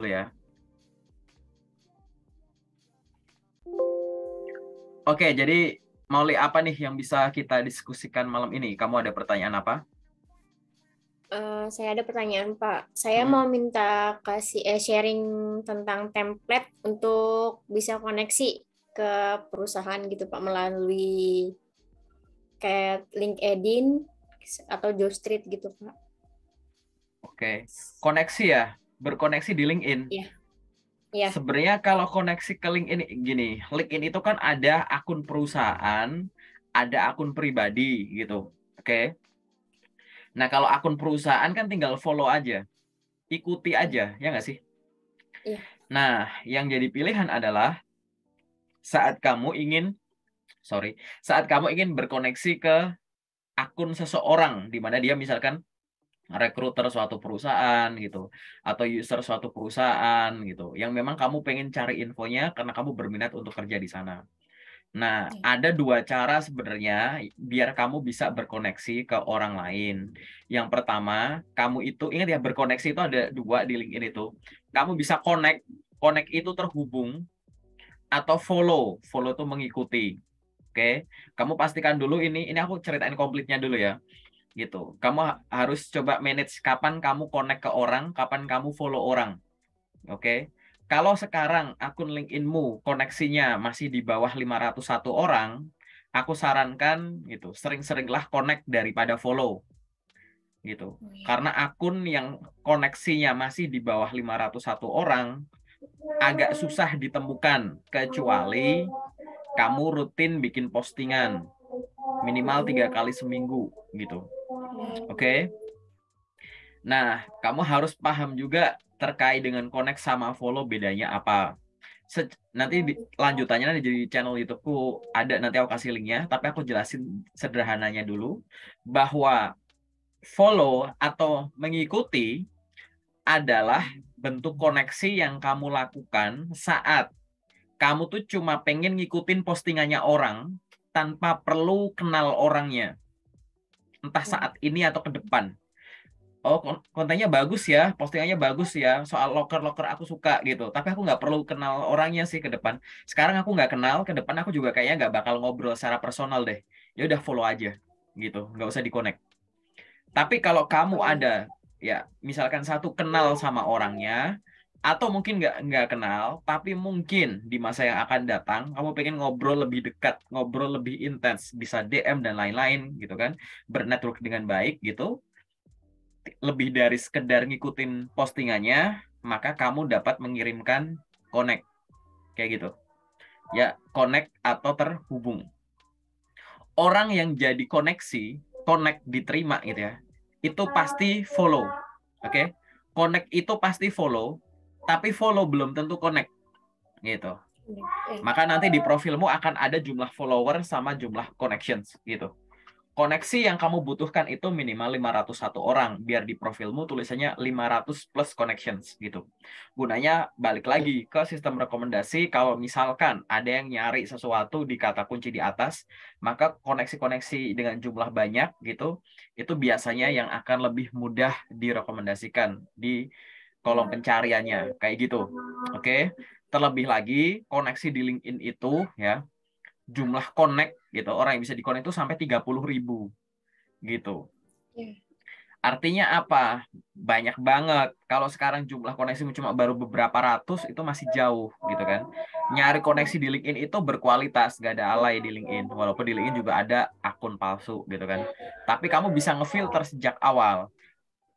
ya. Oke, jadi Mauli apa nih yang bisa kita diskusikan malam ini? Kamu ada pertanyaan apa? Saya ada pertanyaan, Pak. Saya Hmm, mau minta kasih sharing tentang template untuk bisa koneksi ke perusahaan gitu, Pak, melalui kayak LinkedIn atau Jobstreet gitu, Pak. oke. Koneksi ya, berkoneksi di LinkedIn. Iya, iya. Sebenarnya kalau koneksi ke LinkedIn gini, LinkedIn itu kan ada akun perusahaan, ada akun pribadi gitu. Oke. Nah, kalau akun perusahaan kan tinggal follow aja, ikuti aja, ya nggak sih? Iya. Nah, yang jadi pilihan adalah saat kamu ingin, sorry, saat kamu ingin berkoneksi ke akun seseorang, di mana dia misalkan rekruter suatu perusahaan gitu, atau user suatu perusahaan gitu, yang memang kamu pengen cari infonya karena kamu berminat untuk kerja di sana. Nah, Iya. ada dua cara sebenarnya biar kamu bisa berkoneksi ke orang lain. Yang pertama, kamu itu ingat ya berkoneksi itu ada dua di LinkedIn itu. Kamu bisa connect, connect itu terhubung atau follow, follow itu mengikuti. Oke, kamu pastikan dulu ini aku ceritain komplitnya dulu ya gitu. Kamu harus coba manage kapan kamu connect ke orang, kapan kamu follow orang. Oke. Kalau sekarang akun LinkedIn-mu koneksinya masih di bawah 501 orang, aku sarankan gitu, sering-seringlah connect daripada follow gitu. Oh, iya. Karena akun yang koneksinya masih di bawah 501 orang agak susah ditemukan kecuali kamu rutin bikin postingan minimal 3 kali seminggu gitu. Oke. Nah, kamu harus paham juga terkait dengan connect sama follow bedanya apa. Nanti lanjutannya nanti di channel YouTube-ku ada, nanti aku kasih linknya, tapi aku jelasin sederhananya dulu bahwa follow atau mengikuti adalah bentuk koneksi yang kamu lakukan saat kamu tuh cuma pengen ngikutin postingannya orang tanpa perlu kenal orangnya, entah saat ini atau ke depan. Oh, kontennya bagus ya, postingannya bagus ya, soal loker-loker aku suka gitu. Tapi aku nggak perlu kenal orangnya sih ke depan. Sekarang aku nggak kenal, ke depan aku juga kayaknya nggak bakal ngobrol secara personal deh. Ya udah follow aja gitu, nggak usah di-connect. Tapi kalau kamu Oh, iya. ada, ya misalkan satu kenal sama orangnya, atau mungkin nggak kenal, tapi mungkin di masa yang akan datang, kamu pengen ngobrol lebih dekat, ngobrol lebih intens, bisa DM dan lain-lain gitu kan, bernetwork dengan baik gitu lebih dari sekedar ngikutin postingannya, maka kamu dapat mengirimkan connect kayak gitu. Ya, connect atau terhubung. Orang yang jadi koneksi, connect diterima gitu ya. Itu pasti follow. Oke. Connect itu pasti follow, tapi follow belum tentu connect gitu. Iya. Iya. Maka nanti di profilmu akan ada jumlah follower sama jumlah connections gitu. Koneksi yang kamu butuhkan itu minimal 501 orang, biar di profilmu tulisannya 500 plus connections gitu. Gunanya balik lagi ke sistem rekomendasi, kalau misalkan ada yang nyari sesuatu di kata kunci di atas, maka koneksi-koneksi dengan jumlah banyak gitu, itu biasanya yang akan lebih mudah direkomendasikan di kolom pencariannya, kayak gitu. Oke. Terlebih lagi, koneksi di LinkedIn itu ya, jumlah connect gitu, orang yang bisa di connect itu sampai 30.000 gitu. Iya. Artinya apa? Banyak banget. Kalau sekarang jumlah koneksi cuma baru beberapa ratus, itu masih jauh gitu kan. Nyari koneksi di LinkedIn itu berkualitas, gak ada alay di LinkedIn. Walaupun di LinkedIn juga ada akun palsu gitu kan. Tapi kamu bisa ngefilter sejak awal.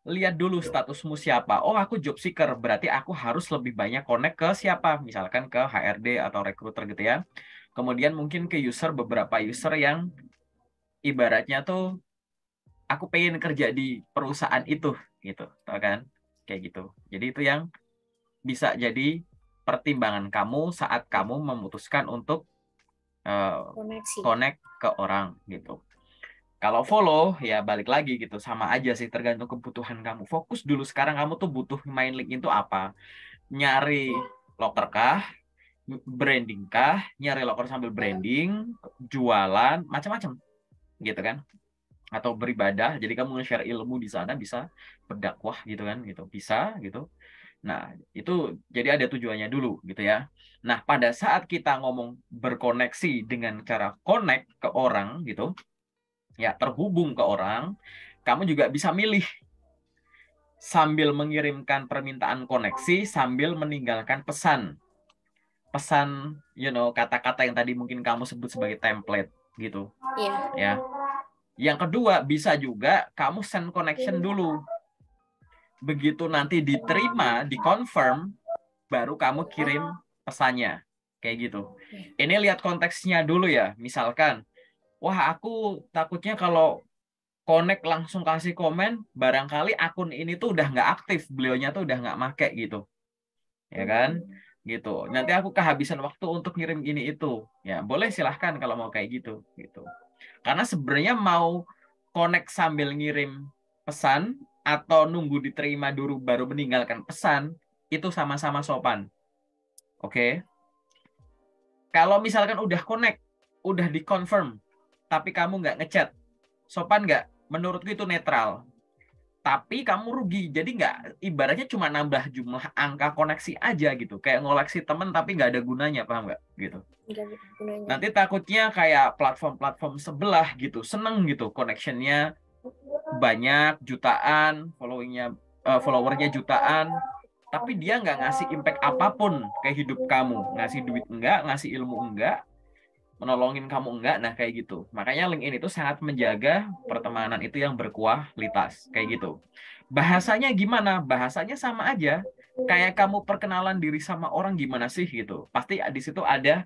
Lihat dulu statusmu siapa. Oh, aku job seeker, berarti aku harus lebih banyak connect ke siapa? Misalkan ke HRD atau recruiter gitu ya. Kemudian mungkin ke user, beberapa user yang ibaratnya tuh aku pengen kerja di perusahaan itu gitu, tau kan? Kayak gitu. Jadi itu yang bisa jadi pertimbangan kamu saat kamu memutuskan untuk eh, Koneksi. connect ke orang gitu. Kalau follow ya balik lagi gitu, sama aja sih tergantung kebutuhan kamu. Fokus dulu sekarang kamu tuh butuh main link itu apa? Nyari loker kah? Branding kah? Nyari loker sambil branding, jualan, macam-macam gitu kan? Atau beribadah, jadi kamu nge-share ilmu di sana, bisa berdakwah gitu kan, gitu bisa gitu. Nah, itu jadi ada tujuannya dulu gitu ya. Nah, pada saat kita ngomong berkoneksi dengan cara connect ke orang gitu, ya terhubung ke orang, kamu juga bisa milih sambil mengirimkan permintaan koneksi sambil meninggalkan pesan. Pesan, kata-kata yang tadi mungkin kamu sebut sebagai template gitu. Iya. Ya. Yang kedua, bisa juga kamu send connection dulu. Begitu nanti diterima, dikonfirm, baru kamu kirim pesannya. Kayak gitu. Ini lihat konteksnya dulu ya. Misalkan, wah aku takutnya kalau connect langsung kasih komen, barangkali akun ini tuh udah nggak aktif, beliaunya tuh udah nggak make gitu. Ya kan? Gitu. Nanti aku kehabisan waktu untuk ngirim ini itu. Ya, boleh silahkan kalau mau kayak gitu. Karena sebenarnya mau connect sambil ngirim pesan atau nunggu diterima dulu baru meninggalkan pesan, itu sama-sama sopan. Oke? Kalau misalkan udah connect, udah dikonfirm, tapi kamu nggak ngechat, sopan nggak? Menurutku itu netral. Tapi kamu rugi. Jadi nggak, ibaratnya cuma nambah jumlah angka koneksi aja gitu. Kayak ngoleksi temen tapi nggak ada gunanya, paham nggak? Gitu. Nanti takutnya kayak platform-platform sebelah gitu, seneng gitu, connectionnya banyak, jutaan, followernya jutaan, tapi dia nggak ngasih impact apapun ke hidup kamu. Ngasih duit enggak, ngasih ilmu enggak, menolongin kamu enggak, nah kayak gitu. Makanya LinkedIn itu sangat menjaga pertemanan itu yang berkualitas, kayak gitu. Bahasanya gimana? Bahasanya sama aja. Kayak kamu perkenalan diri sama orang gimana sih gitu. Pasti di situ ada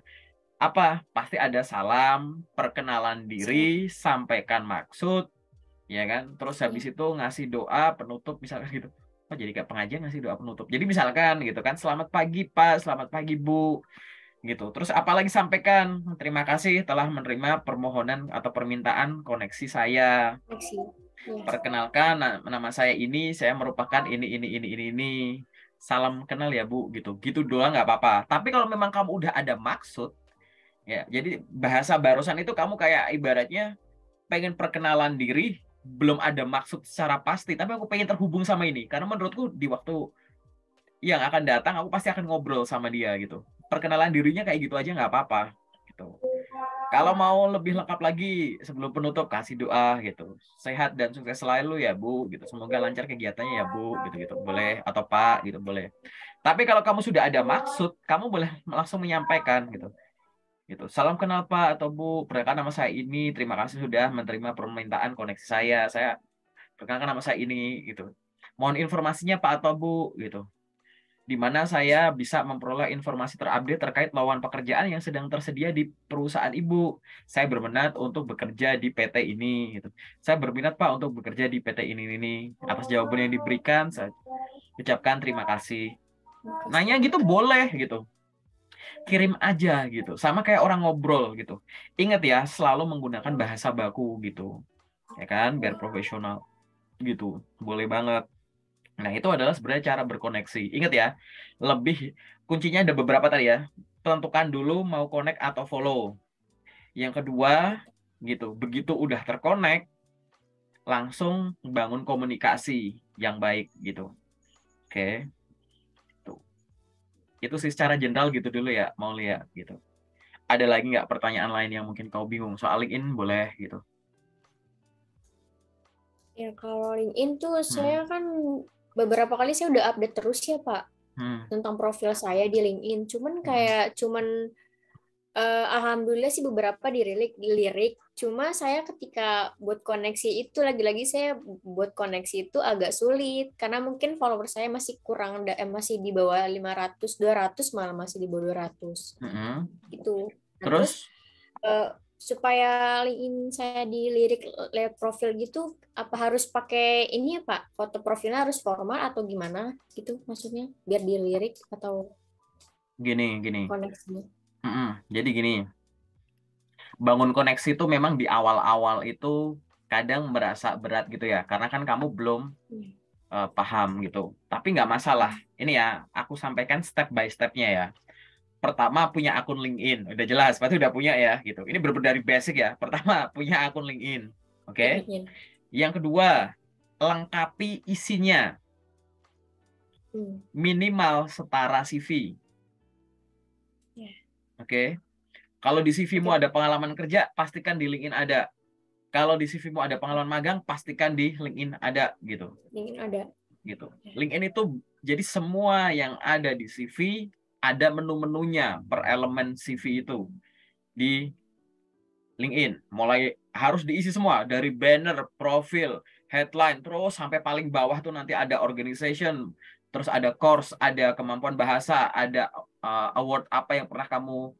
apa? Pasti ada salam, perkenalan diri, sampaikan maksud, ya kan? Terus habis itu ngasih doa penutup misalkan gitu. Oh, jadi kayak pengajian ngasih doa penutup. Jadi misalkan gitu kan, selamat pagi Pak, selamat pagi Bu, gitu. Terus apalagi sampaikan, terima kasih telah menerima permohonan atau permintaan koneksi saya. Perkenalkan nama saya ini, saya merupakan ini. Salam kenal ya Bu, gitu. Gitu doang nggak apa-apa. Tapi kalau memang kamu udah ada maksud, ya, jadi bahasa barusan itu kamu kayak ibaratnya pengen perkenalan diri, belum ada maksud secara pasti, tapi aku pengen terhubung sama ini. Karena menurutku di waktu yang akan datang, aku pasti akan ngobrol sama dia gitu. Perkenalan dirinya kayak gitu aja nggak apa-apa. Gitu. Kalau mau lebih lengkap lagi, sebelum penutup kasih doa gitu. Sehat dan sukses selalu ya Bu, gitu. Semoga lancar kegiatannya ya Bu, gitu-gitu. Boleh, atau Pak, gitu boleh. Tapi kalau kamu sudah ada maksud, kamu boleh langsung menyampaikan gitu. Gitu. Salam kenal Pak atau Bu, perkenalkan nama saya ini, terima kasih sudah menerima permintaan koneksi saya. Saya perkenalkan nama saya ini gitu. Mohon informasinya Pak atau Bu gitu. Di mana saya bisa memperoleh informasi terupdate terkait lowongan pekerjaan yang sedang tersedia di perusahaan Ibu. Saya berminat untuk bekerja di PT ini gitu. Saya berminat Pak untuk bekerja di PT ini. Atas jawaban yang diberikan saya ucapkan terima kasih. Nanya gitu boleh gitu. Kirim aja gitu. Sama kayak orang ngobrol gitu. Ingat ya, selalu menggunakan bahasa baku gitu. Ya kan, biar profesional gitu. Boleh banget. Nah, itu adalah sebenarnya cara berkoneksi. Ingat ya, kuncinya ada beberapa tadi ya. Tentukan dulu mau connect atau follow. Yang kedua, gitu. Begitu udah terkonek, langsung bangun komunikasi yang baik gitu. Oke. Tuh. Itu sih secara general gitu dulu ya, mau lihat gitu. Ada lagi nggak pertanyaan lain yang mungkin kau bingung soal LinkedIn boleh gitu. Ya kalau LinkedIn tuh saya kan beberapa kali saya udah update terus ya Pak tentang profil saya di LinkedIn. Cuman alhamdulillah sih beberapa dilirik. Cuma saya ketika buat koneksi itu lagi-lagi saya buat koneksi itu agak sulit karena mungkin follower saya masih kurang, masih di bawah 500, 200 malah masih di bawah 200. Gitu. Nah, terus supaya LinkedIn saya dilirik lewat profil gitu, apa harus pakai ini ya Pak? Foto profilnya harus formal atau gimana gitu maksudnya? Biar dilirik atau gini. koneksinya? Jadi gini, bangun koneksi itu memang di awal-awal itu kadang merasa berat gitu ya, karena kan kamu belum paham gitu. Tapi nggak masalah. Ini ya, aku sampaikan step by stepnya ya. Pertama punya akun LinkedIn, udah jelas, pasti udah punya ya gitu. Ini benar dari basic ya. Pertama punya akun LinkedIn, oke? Yang kedua lengkapi isinya. Minimal setara CV. Ya. Oke. Kalau di CV-mu Oke. ada pengalaman kerja, pastikan di LinkedIn ada. Kalau di CV-mu ada pengalaman magang, pastikan di LinkedIn ada gitu. Ingin ada. Gitu. Ya. LinkedIn itu jadi semua yang ada di CV ada menu-menunya per elemen CV itu di LinkedIn. Mulai harus diisi semua dari banner, profil, headline, terus sampai paling bawah tuh nanti ada organization, terus ada course, ada kemampuan bahasa, ada award apa yang pernah kamu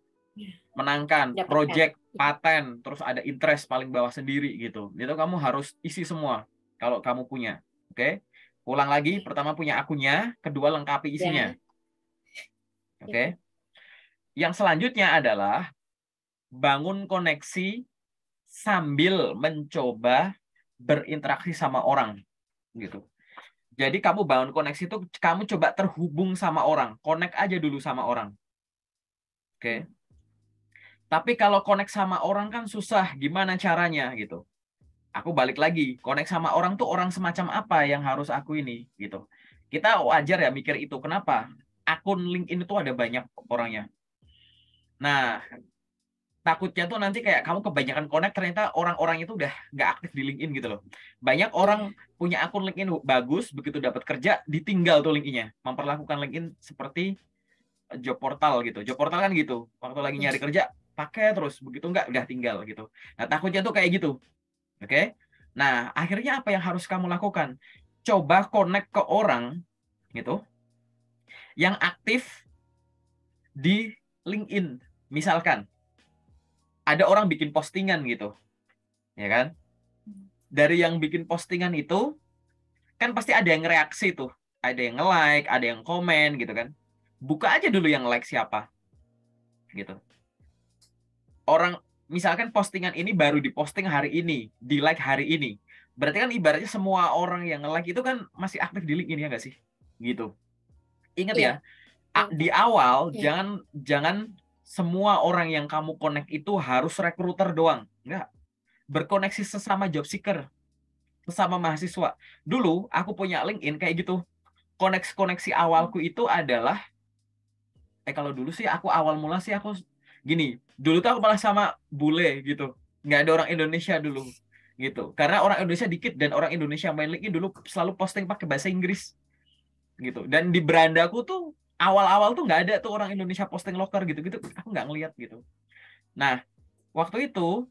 menangkan, Dapatkan. project, paten, terus ada interest paling bawah sendiri gitu. Itu kamu harus isi semua kalau kamu punya. Oke? Ulang lagi, pertama punya akunnya, kedua lengkapi isinya. Ya. Oke? Yang selanjutnya adalah bangun koneksi sambil mencoba berinteraksi sama orang gitu. Jadi kamu bangun koneksi itu kamu coba terhubung sama orang, connect aja dulu sama orang. Oke. Tapi kalau connect sama orang kan susah, gimana caranya gitu. Aku balik lagi, connect sama orang tuh orang semacam apa yang harus aku ini gitu. Kita wajar ya mikir itu. Kenapa? Akun LinkedIn itu ada banyak orangnya. Nah, takutnya tuh nanti kayak kamu kebanyakan connect ternyata orang-orang itu udah nggak aktif di LinkedIn gitu loh. Banyak orang Iya. punya akun LinkedIn bagus, begitu dapat kerja ditinggal tuh LinkedIn-nya. Memperlakukan LinkedIn seperti job portal gitu. Job portal kan gitu. Waktu lagi nyari kerja pakai terus, begitu nggak udah tinggal gitu. Nah, takutnya tuh kayak gitu. Oke? Nah, akhirnya apa yang harus kamu lakukan? Coba connect ke orang gitu yang aktif di LinkedIn. Misalkan ada orang bikin postingan gitu, ya kan? Dari yang bikin postingan itu kan pasti ada yang reaksi tuh, ada yang nge-like, ada yang komen gitu kan. Buka aja dulu yang like siapa gitu. Orang misalkan postingan ini baru diposting hari ini, di like hari ini. Berarti kan ibaratnya semua orang yang nge-like itu kan masih aktif di LinkedIn ya nggak sih? Gitu. Ingat Iya. ya, di awal Iya. jangan jangan semua orang yang kamu connect itu harus recruiter doang. Enggak. Berkoneksi sesama job seeker, sesama mahasiswa. Dulu aku punya LinkedIn kayak gitu. Koneksi-koneksi awalku itu adalah kalau dulu sih aku awal mula sih aku gini, dulu tuh aku malah sama bule gitu. Nggak ada orang Indonesia dulu gitu. Karena orang Indonesia dikit dan orang Indonesia main LinkedIn dulu selalu posting pakai bahasa Inggris gitu. Dan di berandaku tuh awal-awal tuh nggak ada tuh orang Indonesia posting loker gitu-gitu. Aku nggak ngeliat gitu. Nah, waktu itu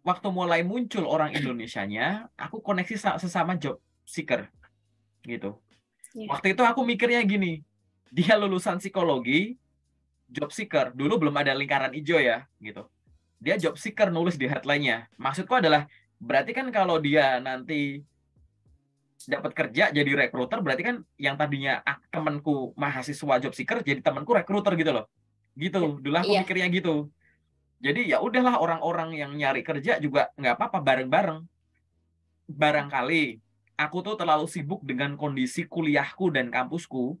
waktu mulai muncul orang Indonesianya, aku koneksi sesama job seeker gitu. Iya. Waktu itu aku mikirnya gini, dia lulusan psikologi, job seeker. Dulu belum ada lingkaran hijau ya, gitu. Dia job seeker nulis di headline-nya. Maksudku adalah, berarti kan kalau dia nanti dapat kerja jadi recruiter, berarti kan yang tadinya temanku mahasiswa job seeker jadi temanku recruiter gitu loh. Gitu. Dulu aku Iya. mikirnya gitu. Jadi ya udahlah orang-orang yang nyari kerja juga nggak apa-apa bareng-bareng. Barangkali aku tuh terlalu sibuk dengan kondisi kuliahku dan kampusku,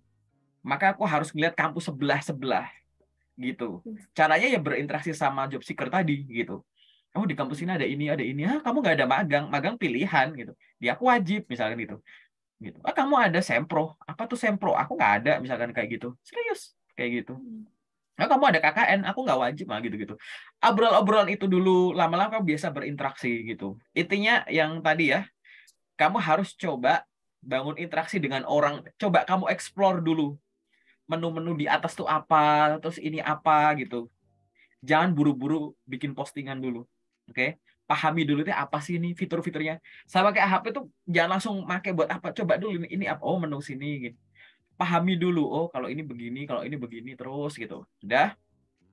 maka aku harus ngeliat kampus sebelah-sebelah gitu. Caranya ya berinteraksi sama job seeker tadi gitu. Oh di kampus ini ada ini. Ah kamu nggak ada magang, magang pilihan gitu. Dia aku wajib misalkan gitu. Gitu. Ah kamu ada sempro, apa tuh sempro? Aku nggak ada misalkan kayak gitu. Serius kayak gitu. Ah kamu ada KKN, aku nggak wajib lah gitu-gitu. Obrolan-obrolan itu dulu lama-lama kamu biasa berinteraksi gitu. Intinya yang tadi ya, kamu harus coba bangun interaksi dengan orang. Coba kamu explore dulu menu-menu di atas tuh apa, terus ini apa gitu. Jangan buru-buru bikin postingan dulu. Oke? Pahami dulu deh apa sih ini fitur-fiturnya. Sama kayak HP tuh jangan langsung pakai buat apa. Coba dulu ini apa. Oh, menu sini gitu. Pahami dulu. Oh, kalau ini begini terus gitu. Udah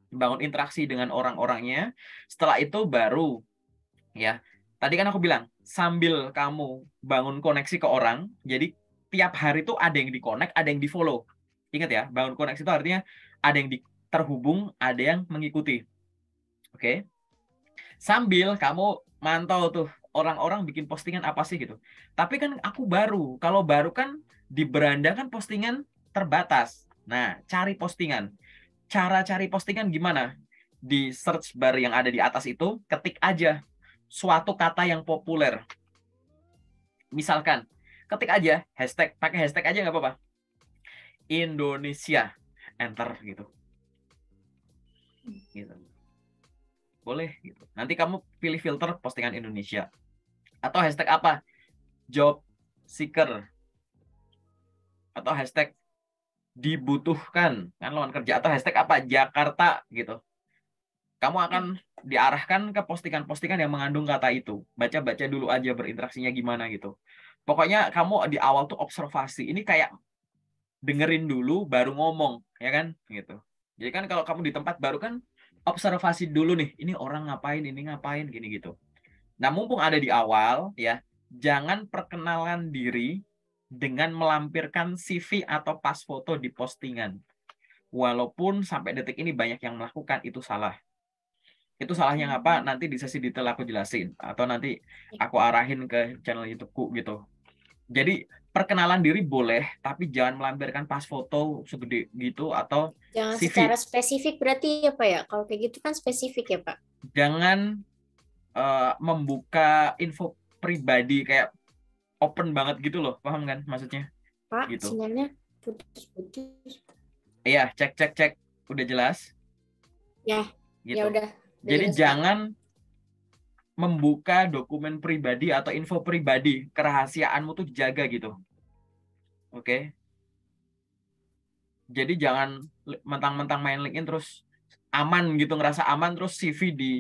bangun interaksi dengan orang-orangnya. Setelah itu baru ya. Tadi kan aku bilang sambil kamu bangun koneksi ke orang, jadi tiap hari tuh ada yang di-connect, ada yang di-follow. Ingat ya, bangun koneksi itu artinya ada yang terhubung, ada yang mengikuti. Oke. Sambil kamu mantau tuh orang-orang bikin postingan apa sih gitu. Tapi kan aku baru. Kalau baru kan di beranda kan postingan terbatas. Nah, cari postingan. Cara cari postingan gimana? Di search bar yang ada di atas itu, ketik aja suatu kata yang populer. Misalkan, ketik aja hashtag, pakai hashtag aja nggak apa-apa. Indonesia, enter gitu. Gitu. Boleh gitu. Nanti kamu pilih filter postingan Indonesia. Atau hashtag apa? Job seeker. Atau hashtag dibutuhkan kan lowongan kerja, atau hashtag apa? Jakarta gitu. Kamu akan diarahkan ke postingan-postingan yang mengandung kata itu. Baca-baca dulu aja berinteraksinya gimana gitu. Pokoknya kamu di awal tuh observasi. Ini kayak dengerin dulu baru ngomong, ya kan? Gitu. Jadi kan kalau kamu di tempat baru kan observasi dulu nih. Ini orang ngapain, ini ngapain, gini gitu. Nah, mumpung ada di awal, ya, jangan perkenalan diri dengan melampirkan CV atau pas foto di postingan. Walaupun sampai detik ini banyak yang melakukan, itu salah. Itu salahnya apa? Nanti di sesi detail aku jelasin. Atau nanti aku arahin ke channel YouTube-ku gitu. Jadi, perkenalan diri boleh, tapi jangan melampirkan pas foto segede gitu atau Jangan CV. secara spesifik berarti ya Pak ya. Kalau kayak gitu kan spesifik ya Pak. Jangan membuka info pribadi kayak open banget gitu loh, paham kan maksudnya? Pak, Gitu. sinyalnya putus-putus. Iya, cek. Udah jelas? Ya, Gitu. ya udah Jadi jelas Pak. jangan membuka dokumen pribadi atau info pribadi, kerahasiaanmu tuh dijaga gitu. Oke? Jadi jangan mentang-mentang main LinkedIn terus aman gitu, ngerasa aman terus CV di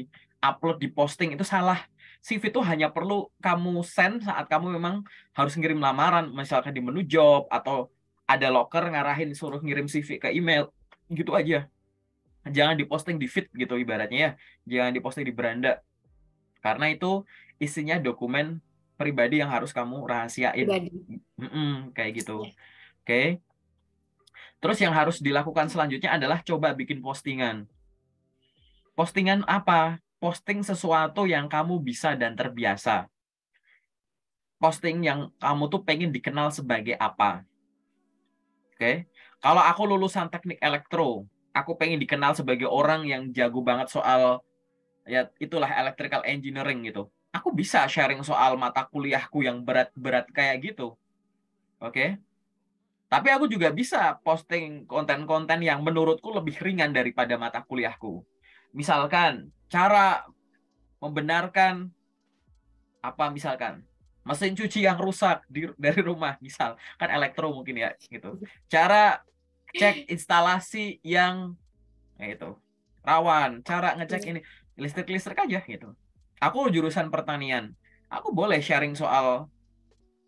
upload, di posting, itu salah. CV itu hanya perlu kamu send saat kamu memang harus ngirim lamaran, misalkan di menu job atau ada locker ngarahin suruh ngirim CV ke email, gitu aja. Jangan diposting di feed gitu ibaratnya ya. Jangan diposting di beranda. Karena itu isinya dokumen pribadi yang harus kamu rahasiain. Pribadi. Kayak gitu. Ya. Oke. Terus yang harus dilakukan selanjutnya adalah coba bikin postingan. Postingan apa? Posting sesuatu yang kamu bisa dan terbiasa. Posting yang kamu tuh pengen dikenal sebagai apa. Oke. Kalau aku lulusan teknik elektro, aku pengen dikenal sebagai orang yang jago banget soal, ya itulah electrical engineering gitu. Aku bisa sharing soal mata kuliahku yang berat-berat kayak gitu. Oke. Tapi aku juga bisa posting konten-konten yang menurutku lebih ringan daripada mata kuliahku. Misalkan cara membenarkan apa, misalkan mesin cuci yang rusak dari rumah, misal kan elektro mungkin ya gitu. Cara cek instalasi yang itu rawan, cara ngecek ini listrik aja gitu. Aku jurusan pertanian, aku boleh sharing soal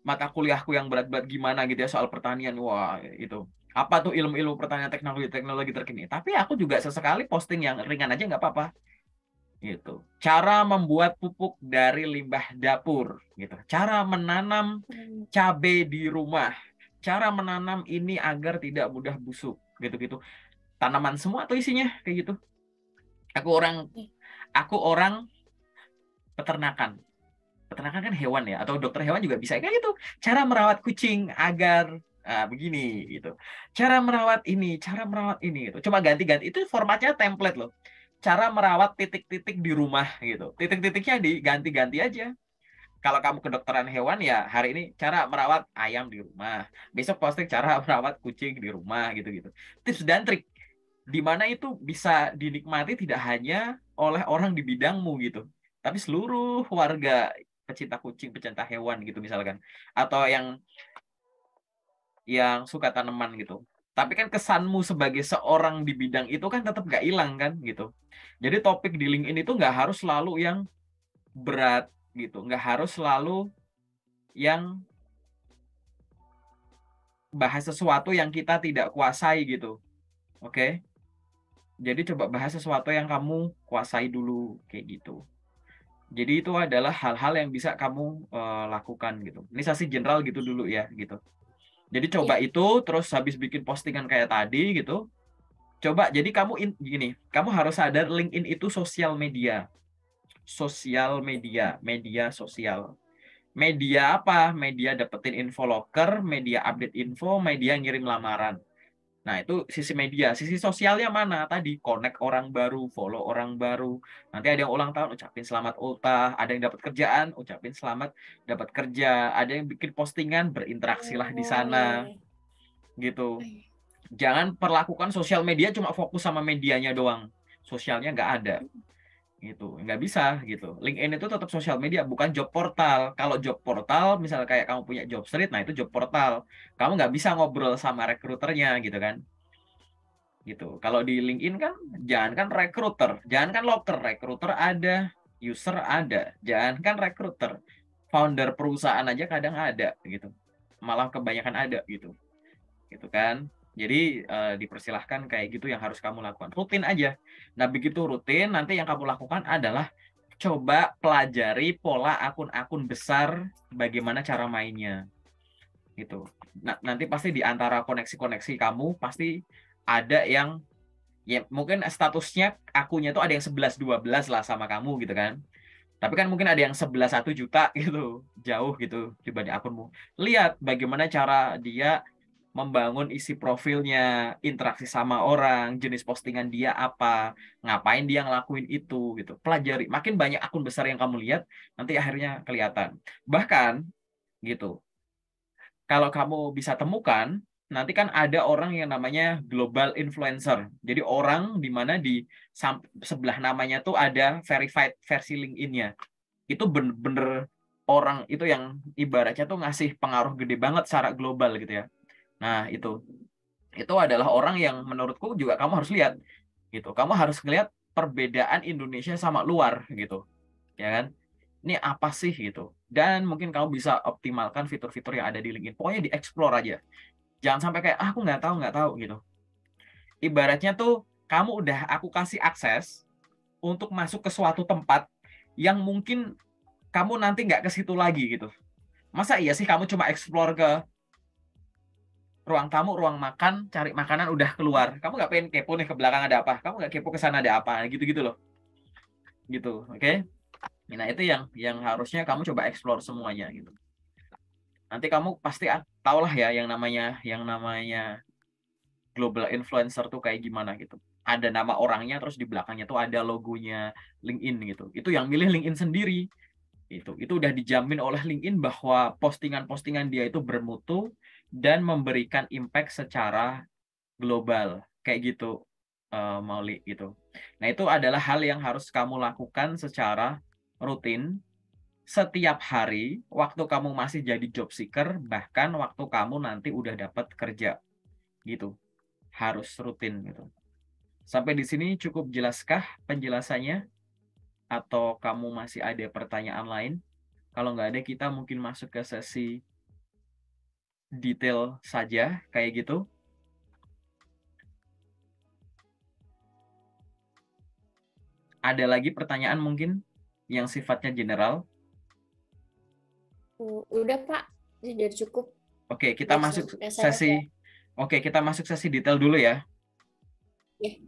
mata kuliahku yang berat-berat gimana gitu ya soal pertanian. Wah, itu apa tuh ilmu-ilmu pertanian, teknologi terkini. Tapi aku juga sesekali posting yang ringan aja nggak apa-apa gitu. Cara membuat pupuk dari limbah dapur gitu. Cara menanam cabai di rumah. Cara menanam ini agar tidak mudah busuk gitu-gitu. Tanaman semua tuh isinya kayak gitu. Aku orang peternakan. Peternakan kan hewan ya, atau dokter hewan juga bisa kayak gitu. Cara merawat kucing agar begini gitu. Cara merawat ini gitu. Coba ganti-ganti. Itu formatnya template loh. Cara merawat titik-titik di rumah gitu. Titik-titiknya diganti-ganti aja. Kalau kamu kedokteran hewan ya hari ini cara merawat ayam di rumah. Besok posting cara merawat kucing di rumah gitu-gitu. Tips dan trik di mana itu bisa dinikmati tidak hanya oleh orang di bidangmu gitu, tapi seluruh warga pecinta kucing, pecinta hewan gitu misalkan, atau yang suka tanaman gitu. Tapi kan kesanmu sebagai seorang di bidang itu kan tetap nggak hilang kan gitu. Jadi topik di LinkedIn itu nggak harus selalu yang berat gitu, nggak harus selalu yang bahas sesuatu yang kita tidak kuasai gitu. Oke? Jadi coba bahas sesuatu yang kamu kuasai dulu kayak gitu. Jadi itu adalah hal-hal yang bisa kamu lakukan gitu. Ini sesi general gitu dulu ya gitu. Jadi coba Ya. itu terus habis bikin postingan kayak tadi gitu. Coba jadi gini, kamu harus sadar LinkedIn itu sosial media. Sosial media, media sosial. Media apa? Media dapetin info loker, media update info, media ngirim lamaran. Nah, itu sisi media. Sisi sosialnya mana? Tadi connect orang baru, follow orang baru. Nanti ada yang ulang tahun, ucapin selamat ultah. Ada yang dapat kerjaan, ucapin selamat dapat kerja. Ada yang bikin postingan, berinteraksilah di Oh iya, sana. iya. Gitu. Oh, iya. Jangan perlakukan sosial media cuma fokus sama medianya doang. Sosialnya nggak ada gitu, nggak bisa gitu. LinkedIn itu tetap sosial media, bukan job portal. Kalau job portal misalnya kayak kamu punya job street, nah itu job portal, kamu nggak bisa ngobrol sama rekruternya gitu kan, gitu. Kalau di LinkedIn kan jangankan rekruter, jangankan loker, rekruter ada, user ada, jangankan rekruter, founder perusahaan aja kadang ada gitu, malah kebanyakan ada gitu kan. Jadi dipersilahkan kayak gitu yang harus kamu lakukan. Rutin aja. Nah, begitu rutin, nanti yang kamu lakukan adalah coba pelajari pola akun-akun besar, bagaimana cara mainnya. Gitu. Nah, nanti pasti di antara koneksi-koneksi kamu pasti ada yang ya mungkin statusnya akunnya tuh ada yang 11-12 lah sama kamu gitu kan. Tapi kan mungkin ada yang 11 1 juta gitu, jauh gitu dibanding akunmu. Lihat bagaimana cara dia membangun isi profilnya, interaksi sama orang, jenis postingan dia apa, ngapain dia ngelakuin itu gitu. Pelajari. Makin banyak akun besar yang kamu lihat, nanti akhirnya kelihatan. Bahkan gitu. Kalau kamu bisa temukan, nanti kan ada orang yang namanya global influencer. Jadi orang di mana di sebelah namanya tuh ada verified versi LinkedIn-nya. Itu bener-bener orang itu yang ibaratnya tuh ngasih pengaruh gede banget secara global gitu ya. Nah, itu adalah orang yang menurutku juga kamu harus lihat gitu. Kamu harus lihat perbedaan Indonesia sama luar gitu. Ya kan? Ini apa sih gitu. Dan mungkin kamu bisa optimalkan fitur-fitur yang ada di LinkedIn. Pokoknya di-explore aja. Jangan sampai kayak aku nggak tahu gitu. Ibaratnya tuh kamu udah aku kasih akses untuk masuk ke suatu tempat yang mungkin kamu nanti nggak ke situ lagi gitu. Masa iya sih kamu cuma explore ke ruang tamu, ruang makan, cari makanan udah keluar. Kamu nggak pengen kepo nih ke belakang ada apa? Kamu nggak kepo ke sana ada apa? Gitu-gitu loh. Gitu, oke? Okay? Nah, itu yang harusnya kamu coba explore semuanya gitu. Nanti kamu pasti tau lah ya yang namanya global influencer tuh kayak gimana gitu. Ada nama orangnya terus di belakangnya tuh ada logonya LinkedIn gitu. Itu yang milih LinkedIn sendiri. Itu udah dijamin oleh LinkedIn bahwa postingan-postingan dia itu bermutu dan memberikan impact secara global kayak gitu, Mauli gitu. Nah, itu adalah hal yang harus kamu lakukan secara rutin setiap hari waktu kamu masih jadi job seeker, bahkan waktu kamu nanti udah dapat kerja gitu. Harus rutin gitu. Sampai di sini cukup jelaskah penjelasannya atau kamu masih ada pertanyaan lain? Kalau nggak ada, kita mungkin masuk ke sesi detail saja kayak gitu. Ada lagi pertanyaan mungkin yang sifatnya general? Udah Pak, sudah cukup Oke, kita buat masuk saya. sesi. Oke, kita masuk sesi detail dulu ya. Ya.